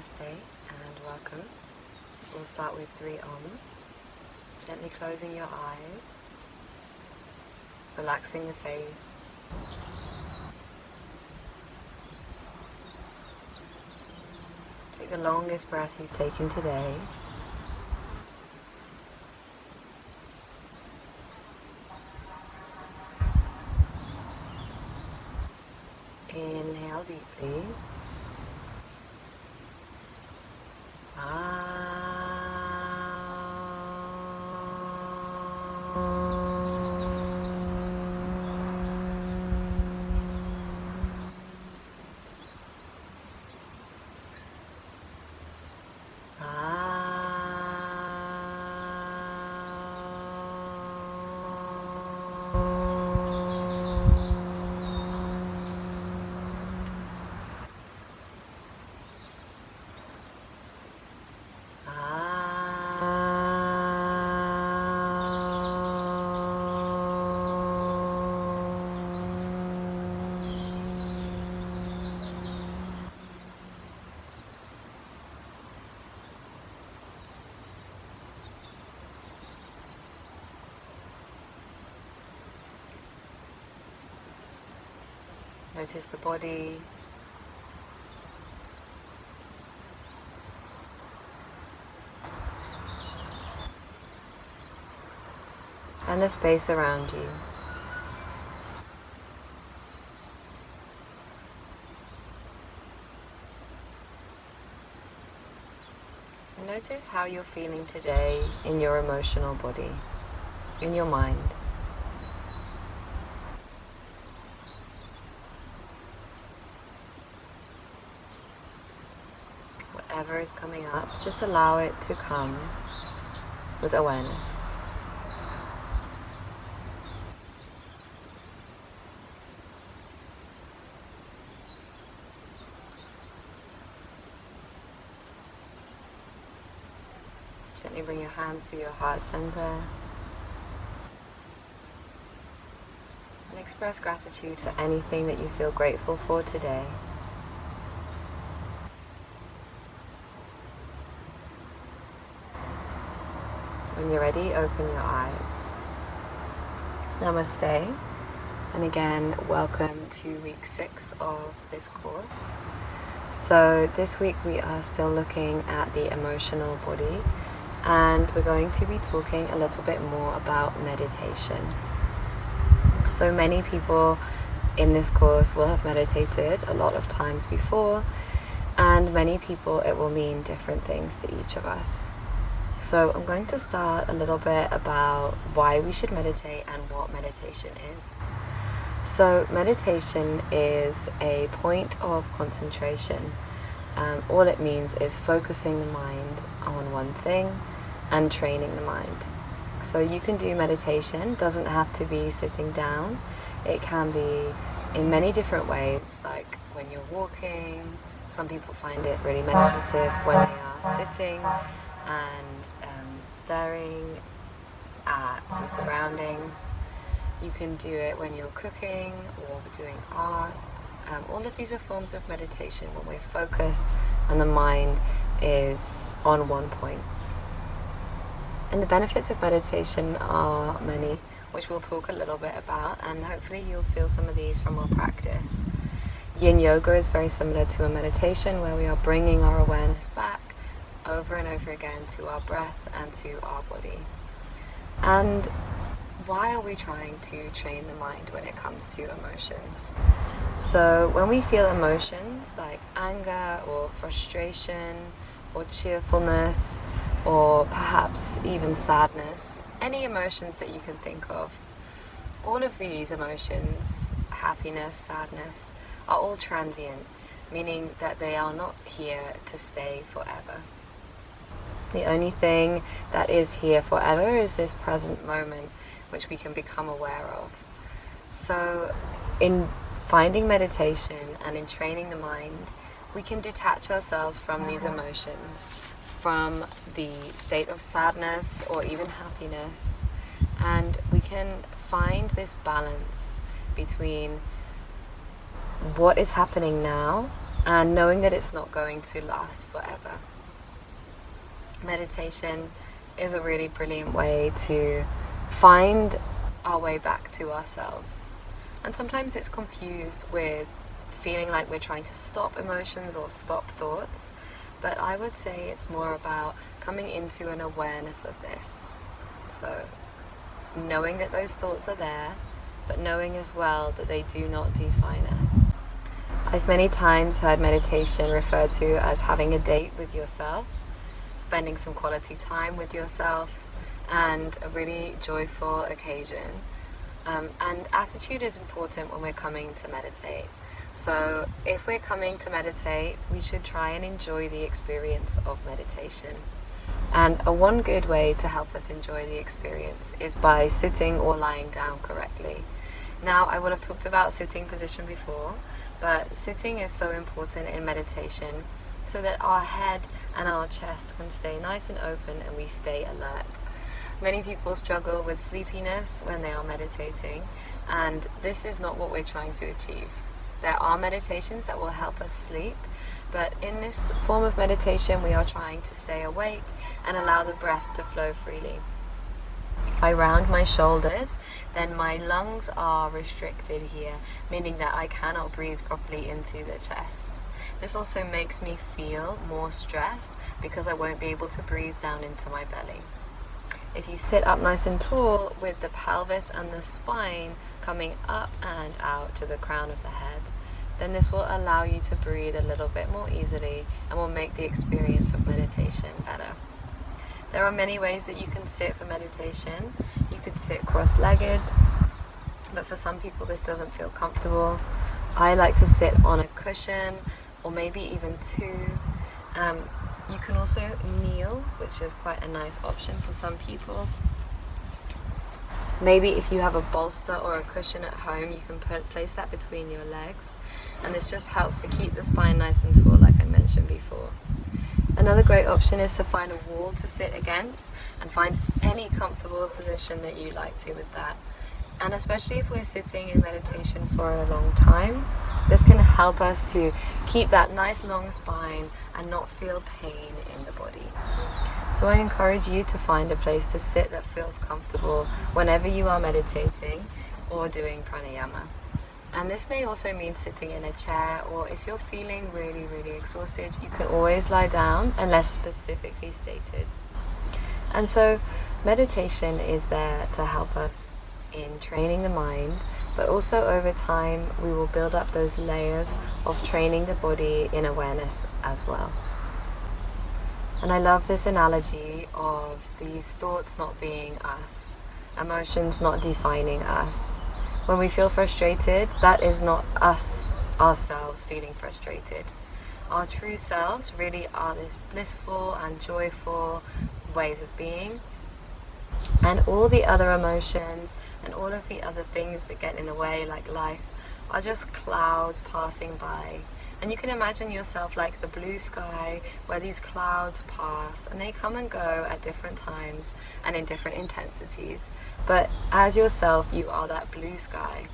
Namaste and welcome. We'll start with 3 Oms. Gently closing your eyes, relaxing the face. Take the longest breath you've taken today. Inhale deeply. Notice the body. And the space around you. And notice how you're feeling today in your emotional body, in your mind. Whatever is coming up, just allow it to come with awareness. Gently bring your hands to your heart center and express gratitude for anything that you feel grateful for today. When you're ready, open your eyes. Namaste. And again, welcome to week 6 of this course. So this week we are still looking at the emotional body, and we're going to be talking a little bit more about meditation. So many people in this course will have meditated a lot of times before, and many people it will mean different things to each of us. So I'm going to start a little bit about why we should meditate and what meditation is. So meditation is a point of concentration. All it means is focusing the mind on one thing and training the mind. So you can do meditation, doesn't have to be sitting down. It can be in many different ways, like when you're walking. Some people find it really meditative when they are sitting and staring at the surroundings. You can do it when you're cooking or doing art. All of these are forms of meditation when we're focused and the mind is on one point. And the benefits of meditation are many, which we'll talk a little bit about, and hopefully you'll feel some of these from our practice. Yin yoga is very similar to a meditation where we are bringing our awareness back over and over again to our breath and to our body. And why are we trying to train the mind when it comes to emotions? So when we feel emotions like anger or frustration or cheerfulness or perhaps even sadness, any emotions that you can think of, all of these emotions, happiness, sadness, are all transient, meaning that they are not here to stay forever. The only thing that is here forever is this present moment, which we can become aware of. So in finding meditation and in training the mind, we can detach ourselves from these emotions, from the state of sadness or even happiness, and we can find this balance between what is happening now and knowing that it's not going to last forever. Meditation is a really brilliant way to find our way back to ourselves. And sometimes it's confused with feeling like we're trying to stop emotions or stop thoughts, but I would say it's more about coming into an awareness of this. So knowing that those thoughts are there, but knowing as well that they do not define us. I've many times heard meditation referred to as having a date with yourself, spending some quality time with yourself, and a really joyful occasion. And attitude is important when we're coming to meditate. So if we're coming to meditate, we should try and enjoy the experience of meditation. And one good way to help us enjoy the experience is by sitting or lying down correctly. Now, I would have talked about sitting position before, but sitting is so important in meditation so that our head and our chest can stay nice and open and we stay alert. Many people struggle with sleepiness when they are meditating, and this is not what we're trying to achieve. There are meditations that will help us sleep, but in this form of meditation we are trying to stay awake and allow the breath to flow freely. If I round my shoulders, then my lungs are restricted here, meaning that I cannot breathe properly into the chest. This also makes me feel more stressed because I won't be able to breathe down into my belly. If you sit up nice and tall with the pelvis and the spine coming up and out to the crown of the head, then this will allow you to breathe a little bit more easily and will make the experience of meditation better. There are many ways that you can sit for meditation. You could sit cross-legged, but for some people this doesn't feel comfortable. I like to sit on a cushion or maybe even two. You can also kneel, which is quite a nice option for some people. Maybe if you have a bolster or a cushion at home, you can place that between your legs, and this just helps to keep the spine nice and tall, like I mentioned before. Another great option is to find a wall to sit against and find any comfortable position that you like to with that. And especially if we're sitting in meditation for a long time, this can help us to keep that nice long spine and not feel pain in the body. So I encourage you to find a place to sit that feels comfortable whenever you are meditating or doing pranayama. And this may also mean sitting in a chair, or if you're feeling really, really exhausted, you can always lie down unless specifically stated. And so meditation is there to help us in training the mind, but also over time we will build up those layers of training the body in awareness as well. And I love this analogy of these thoughts not being us, emotions not defining us. When we feel frustrated, that is not us, ourselves, feeling frustrated. Our true selves really are this blissful and joyful ways of being. And all the other emotions and all of the other things that get in the way, like life, are just clouds passing by. And you can imagine yourself like the blue sky, where these clouds pass and they come and go at different times and in different intensities. But as yourself, you are that blue sky.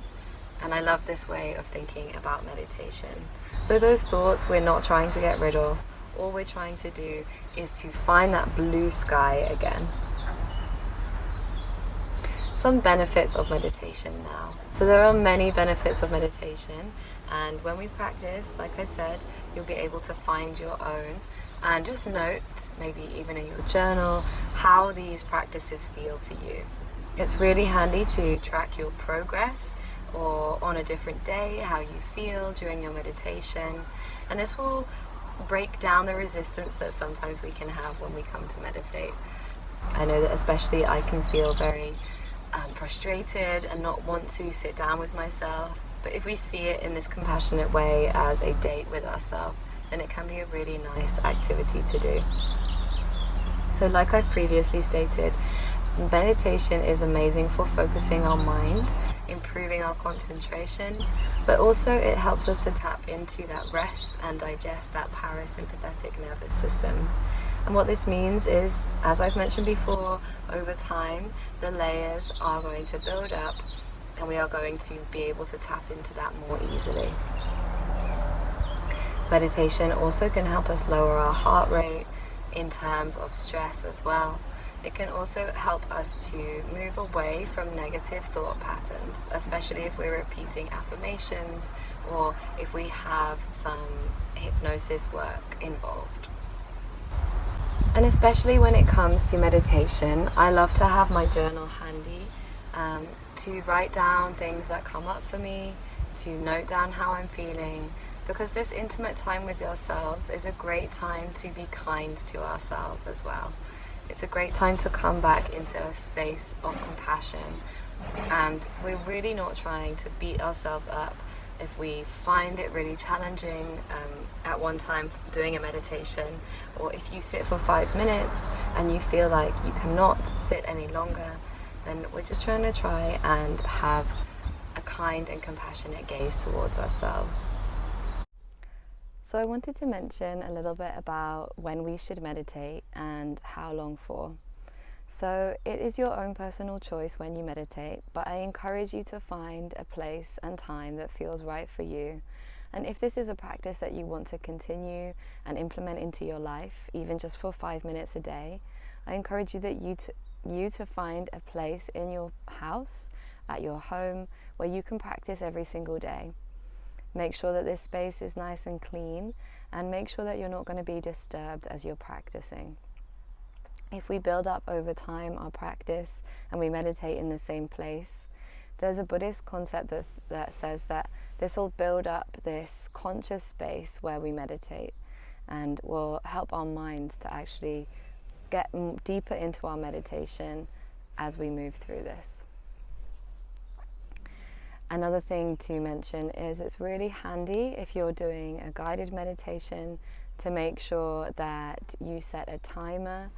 And I love this way of thinking about meditation. So those thoughts we're not trying to get rid of. All we're trying to do is to find that blue sky again. Some benefits of meditation now. So there are many benefits of meditation, and when we practice, like I said, you'll be able to find your own and just note, maybe even in your journal, how these practices feel to you. It's really handy to track your progress, or on a different day, how you feel during your meditation, and this will break down the resistance that sometimes we can have when we come to meditate. I know that especially I can feel very frustrated and not want to sit down with myself, but if we see it in this compassionate way as a date with ourselves, then it can be a really nice activity to do. So like I've previously stated, meditation is amazing for focusing our mind, improving our concentration, but also it helps us to tap into that rest and digest that parasympathetic nervous system. And what this means is, as I've mentioned before, over time the layers are going to build up and we are going to be able to tap into that more easily. Meditation also can help us lower our heart rate in terms of stress as well. It can also help us to move away from negative thought patterns, especially if we're repeating affirmations or if we have some hypnosis work involved. And especially when it comes to meditation, I love to have my journal handy to write down things that come up for me, to note down how I'm feeling, because this intimate time with yourselves is a great time to be kind to ourselves as well. It's a great time to come back into a space of compassion, and we're really not trying to beat ourselves up if we find it really challenging at one time doing a meditation, or if you sit for 5 minutes and you feel like you cannot sit any longer, then we're just trying to try and have a kind and compassionate gaze towards ourselves. So I wanted to mention a little bit about when we should meditate and how long for. So it is your own personal choice when you meditate, but I encourage you to find a place and time that feels right for you. And if this is a practice that you want to continue and implement into your life, even just for 5 minutes a day, I encourage you to find a place in your house, at your home, where you can practice every single day. Make sure that this space is nice and clean, and make sure that you're not going to be disturbed as you're practicing. If we build up over time our practice and we meditate in the same place, there's a Buddhist concept that says that this will build up this conscious space where we meditate, and will help our minds to actually get deeper into our meditation as we move through this. Another thing to mention is it's really handy if you're doing a guided meditation to make sure that you set a timer,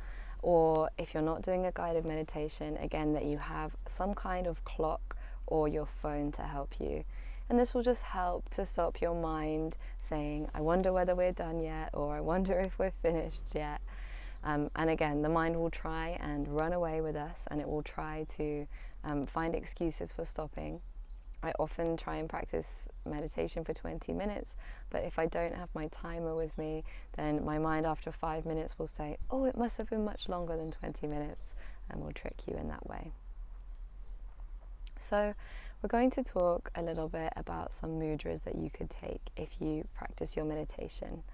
or if you're not doing a guided meditation, again, that you have some kind of clock or your phone to help you. And this will just help to stop your mind saying, I wonder whether we're done yet, or I wonder if we're finished yet. And again, the mind will try and run away with us, and it will try to find excuses for stopping. I often try and practice meditation for 20 minutes, but if I don't have my timer with me, then my mind after 5 minutes will say, oh, it must have been much longer than 20 minutes, and will trick you in that way. So we're going to talk a little bit about some mudras that you could take if you practice your meditation.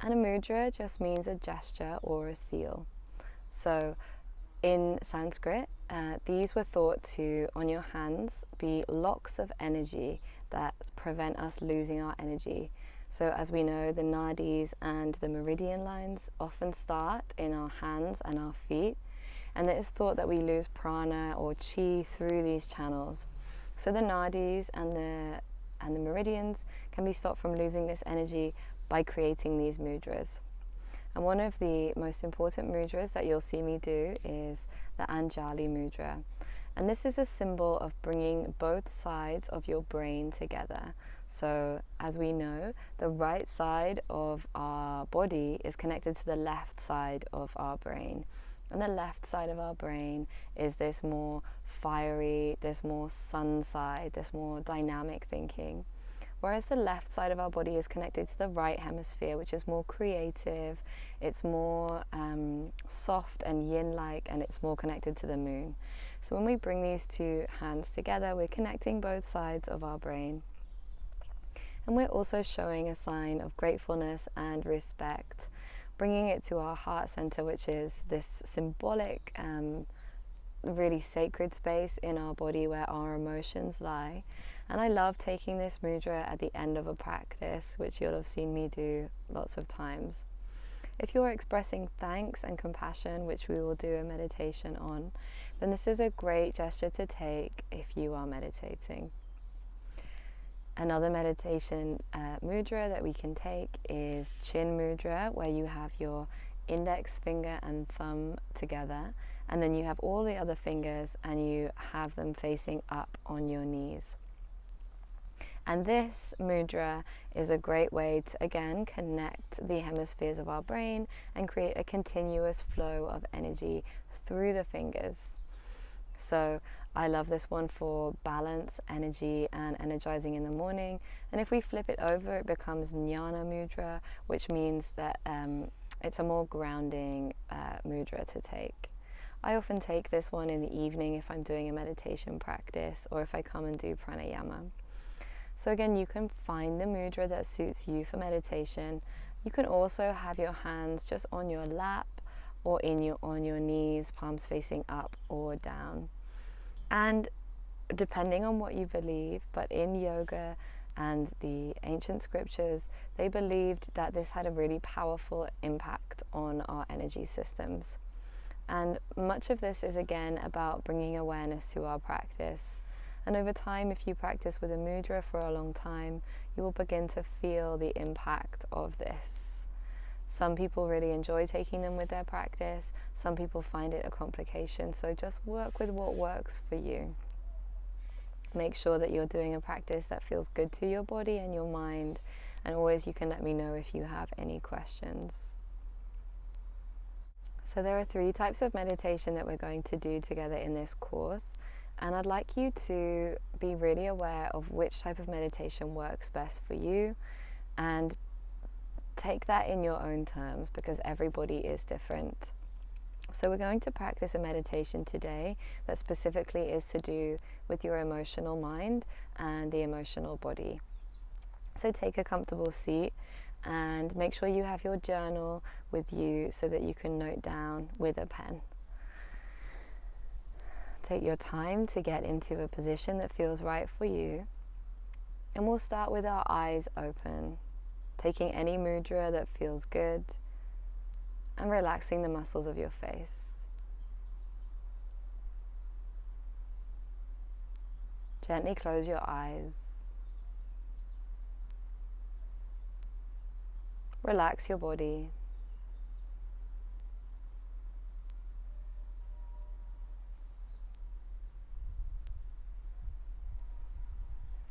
And a mudra just means a gesture or a seal. So in Sanskrit, these were thought to, on your hands, be locks of energy that prevent us losing our energy. So as we know, the nadis and the meridian lines often start in our hands and our feet, and it is thought that we lose prana or chi through these channels. So the nadis and the meridians can be stopped from losing this energy by creating these mudras. And one of the most important mudras that you'll see me do is the Anjali Mudra. And this is a symbol of bringing both sides of your brain together. So as we know, the right side of our body is connected to the left side of our brain. And the left side of our brain is this more fiery, this more sun side, this more dynamic thinking. Whereas the left side of our body is connected to the right hemisphere, which is more creative, it's more soft and yin-like, and it's more connected to the moon. So when we bring these two hands together, we're connecting both sides of our brain. And we're also showing a sign of gratefulness and respect, bringing it to our heart center, which is this symbolic, really sacred space in our body where our emotions lie. And I love taking this mudra at the end of a practice, which you'll have seen me do lots of times. If you're expressing thanks and compassion, which we will do a meditation on, then this is a great gesture to take if you are meditating. Another meditation mudra that we can take is Chin Mudra, where you have your index finger and thumb together, and then you have all the other fingers and you have them facing up on your knees. And this mudra is a great way to, again, connect the hemispheres of our brain and create a continuous flow of energy through the fingers. So I love this one for balance, energy, and energizing in the morning. And if we flip it over, it becomes Nyana Mudra, which means that it's a more grounding mudra to take. I often take this one in the evening if I'm doing a meditation practice or if I come and do pranayama. So again, you can find the mudra that suits you for meditation. You can also have your hands just on your lap or on your knees, palms facing up or down. And depending on what you believe, but in yoga and the ancient scriptures, they believed that this had a really powerful impact on our energy systems. And much of this is again about bringing awareness to our practice. And over time, if you practice with a mudra for a long time, you will begin to feel the impact of this. Some people really enjoy taking them with their practice. Some people find it a complication. So just work with what works for you. Make sure that you're doing a practice that feels good to your body and your mind. And always you can let me know if you have any questions. So there are 3 types of meditation that we're going to do together in this course. And I'd like you to be really aware of which type of meditation works best for you and take that in your own terms because everybody is different. So we're going to practice a meditation today that specifically is to do with your emotional mind and the emotional body. So take a comfortable seat and make sure you have your journal with you so that you can note down with a pen. Take your time to get into a position that feels right for you. And we'll start with our eyes open, taking any mudra that feels good and relaxing the muscles of your face. Gently close your eyes. Relax your body.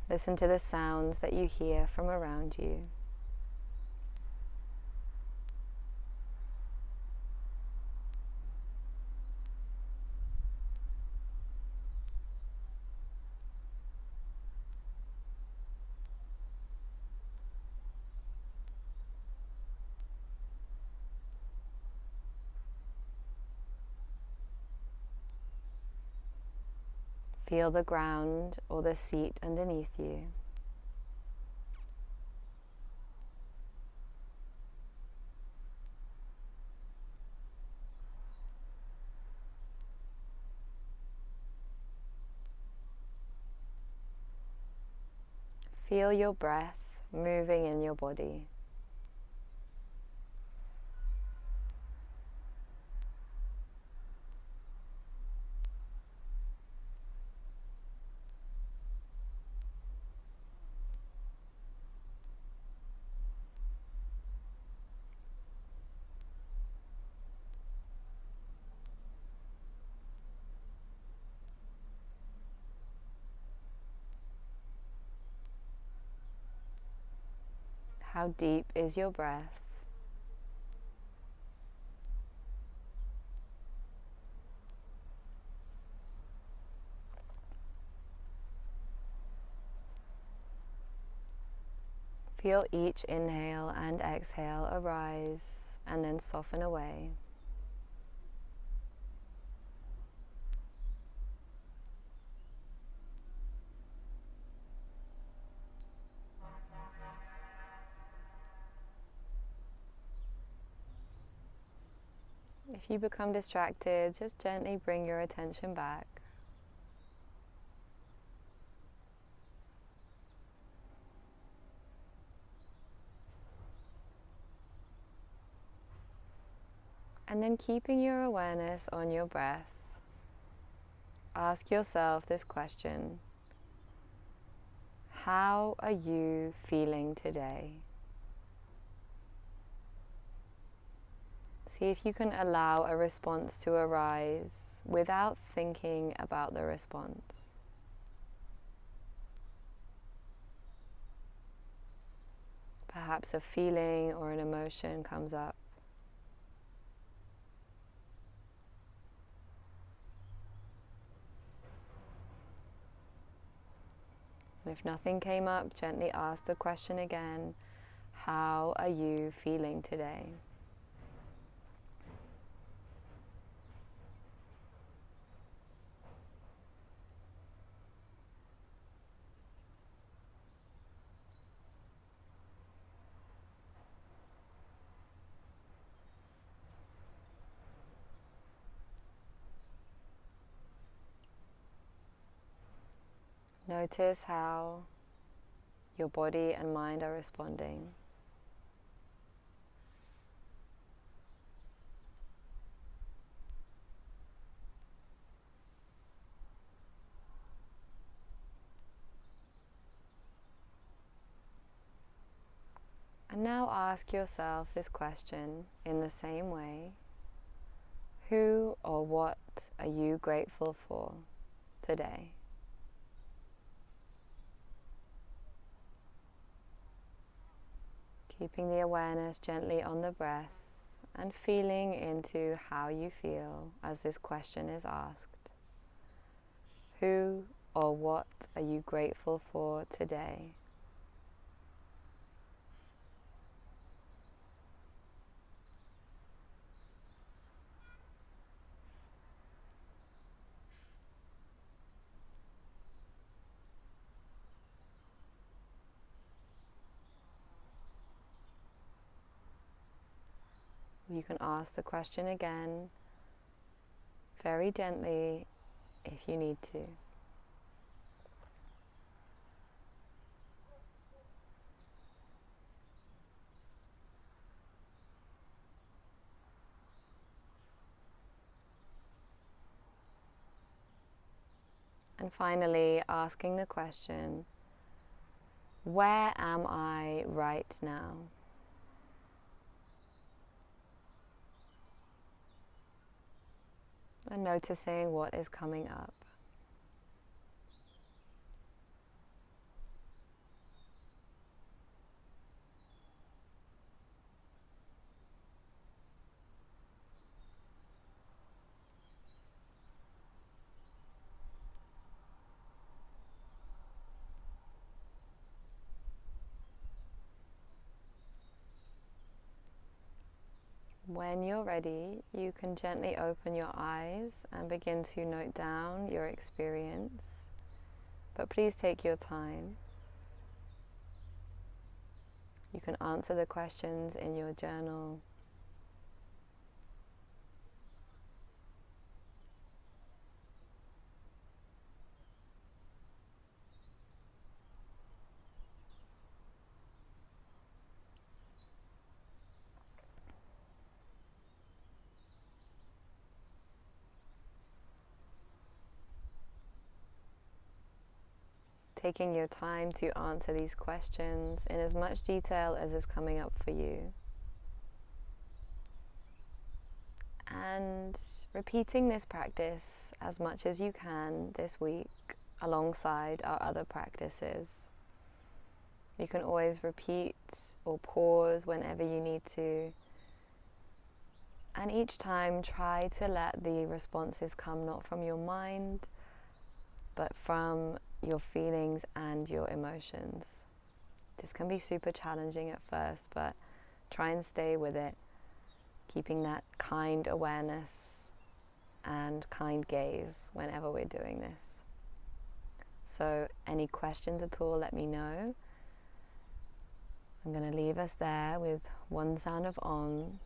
Listen to the sounds that you hear from around you. Feel the ground or the seat underneath you. Feel your breath moving in your body. How deep is your breath? Feel each inhale and exhale arise and then soften away. If you become distracted, just gently bring your attention back. And then keeping your awareness on your breath, ask yourself this question: how are you feeling today? See if you can allow a response to arise without thinking about the response. Perhaps a feeling or an emotion comes up. And if nothing came up, gently ask the question again, how are you feeling today? Notice how your body and mind are responding. And now ask yourself this question in the same way. Who or what are you grateful for today? Keeping the awareness gently on the breath and feeling into how you feel as this question is asked. Who or what are you grateful for today? You can ask the question again, very gently if you need to. And finally, asking the question, where am I right now? And noticing what is coming up. When you're ready, you can gently open your eyes and begin to note down your experience. But please take your time. You can answer the questions in your journal. Taking your time to answer these questions in as much detail as is coming up for you. And repeating this practice as much as you can this week alongside our other practices. You can always repeat or pause whenever you need to. And each time try to let the responses come not from your mind, but from your feelings and your emotions. This can be super challenging at first, but try and stay with it, keeping that kind awareness and kind gaze whenever we're doing this. So any questions at all, let me know. I'm going to leave us there with one sound of Om.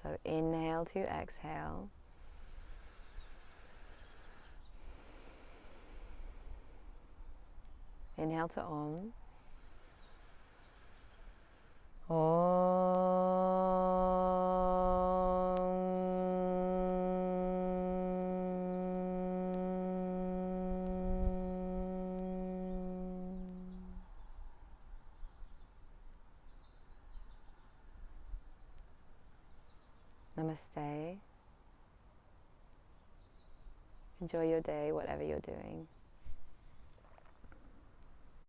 So inhale to exhale. Inhale to Om. Namaste. Enjoy your day, whatever you're doing.